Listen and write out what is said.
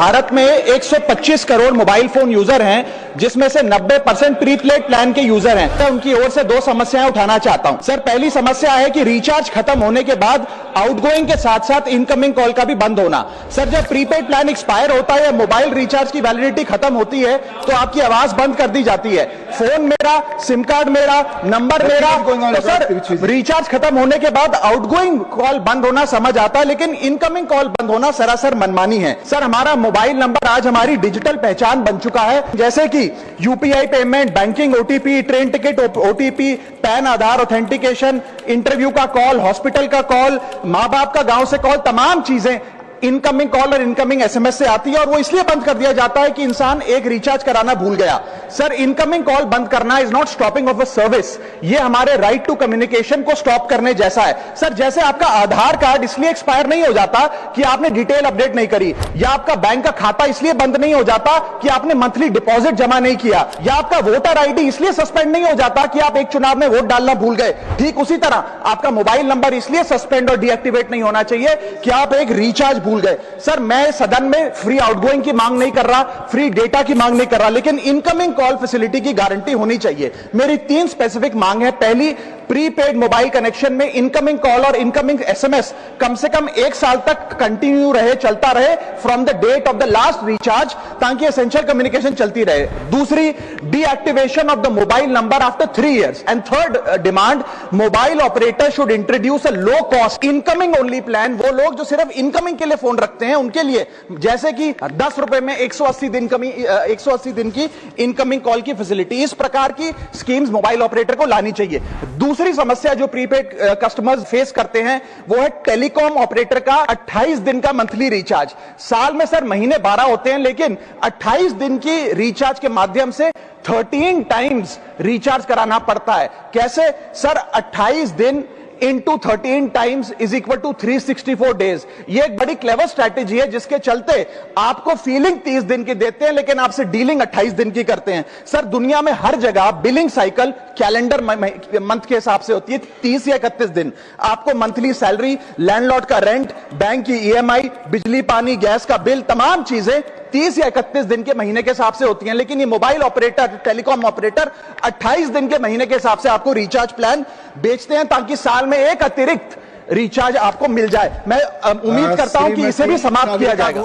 भारत में 125 crore mobile phone user हैं, जिसमें से 90% प्रीपेड प्लान के यूजर हैं। तो उनकी ओर से दो समस्याएं उठाना चाहता हूं। सर, पहली समस्या है कि रिचार्ज खत्म होने के बाद आउटगोइंग के साथ साथ इनकमिंग कॉल का भी बंद होना। सर, जब प्रीपेड प्लान एक्सपायर होता है या मोबाइल रिचार्ज की वैलिडिटी खत्म होती है तो आपकी आवाज बंद कर दी जाती है। फोन मेरा, सिम कार्ड मेरा, नंबर मेरा। तो सर, रिचार्ज खत्म होने के बाद आउटगोइंग कॉल बंद होना समझ आता है, लेकिन इनकमिंग कॉल बंद होना सरासर मनमानी है। सर, हमारा मोबाइल नंबर आज हमारी डिजिटल पहचान बन चुका है, जैसे कि UPI payment, banking OTP, train ticket OTP, PAN Aadhaar authentication, interview का कॉल, हॉस्पिटल का कॉल, मां बाप का गांव से कॉल, तमाम चीजें इनकमिंग कॉल और इनकमिंग एसएमएस से आती है, और वो इसलिए बंद कर दिया जाता है कि इंसान एक रिचार्ज कराना भूल गया। सर, इनकमिंग कॉल बंद करना is not stopping of a service, ये हमारे राइट टू कम्युनिकेशन को स्टॉप करने जैसा है। सर, जैसे आपका आधार कार्ड इसलिए एक्सपायर नहीं हो जाता कि आपने डिटेल अपडेट नहीं करी, या आपका बैंक का खाता इसलिए बंद नहीं हो जाता कि आपने मंथली डिपॉजिट जमा नहीं किया, या आपका वोटर आईडी इसलिए सस्पेंड नहीं हो जाता कि आप एक चुनाव में वोट डालना भूल गए। ठीक उसी तरह आपका मोबाइल नंबर इसलिए सस्पेंड और डीएक्टिवेट नहीं होना चाहिए कि आप एक रिचार्ज भूल गए। सर, मैं सदन में फ्री आउटगोइंग की मांग नहीं कर रहा, फ्री डेटा की मांग नहीं कर रहा, लेकिन इनकमिंग कॉल फैसिलिटी की गारंटी होनी चाहिए। मेरी 3 स्पेसिफिक मांग है। पहली, प्रीपेड मोबाइल कनेक्शन में इनकमिंग कॉल और इनकमिंग एसएमएस कम से कम 1 साल तक कंटिन्यू रहे, चलता रहे from the date of the last recharge, ताकि एसेंशियल कम्युनिकेशन चलती रहे। दूसरी, deactivation of the mobile number after 3 years। And third demand, mobile operator should introduce a low cost incoming only plan. वो लोग जो सिर्फ इनकमिंग के लिए फोन रखते हैं उनके लिए, जैसे कि 10 रुपए में 180 दिन की इनकमिंग कॉल की फैसिलिटी, इस प्रकार की स्कीम्स मोबाइल ऑपरेटर को लानी चाहिए। दूसरी समस्या जो प्रीपेड कस्टमर्स फेस करते हैं वो है टेलीकॉम ऑपरेटर का 28 दिन का मंथली रिचार्ज। साल में सर महीने 12 होते हैं, लेकिन 28 दिन की रिचार्ज के माध्यम से 13 टाइम्स रिचार्ज कराना पड़ता है। कैसे सर? 28 दिन into 13 times is equal to 364 days. ये एक बड़ी क्लेवर स्ट्रैटेजी है, जिसके चलते आपको फीलिंग 30 दिन की देते हैं, लेकिन आपसे डीलिंग 28 दिन की करते हैं। सर, दुनिया में हर जगह बिलिंग साइकिल कैलेंडर मंथ के हिसाब से होती है, 30 या 31 दिन। आपको मंथली सैलरी, लैंडलॉर्ड का रेंट, बैंक की ईएमआई, बिजली पानी गैस का बिल, तमाम चीजें 30 या 31 दिन के महीने के हिसाब से होती हैं। लेकिन ये मोबाइल ऑपरेटर, टेलीकॉम ऑपरेटर 28 दिन के महीने के हिसाब से आपको रिचार्ज प्लान बेचते हैं, ताकि साल में एक अतिरिक्त रिचार्ज आपको मिल जाए। मैं उम्मीद करता हूं कि इसे भी समाप्त किया जाएगा।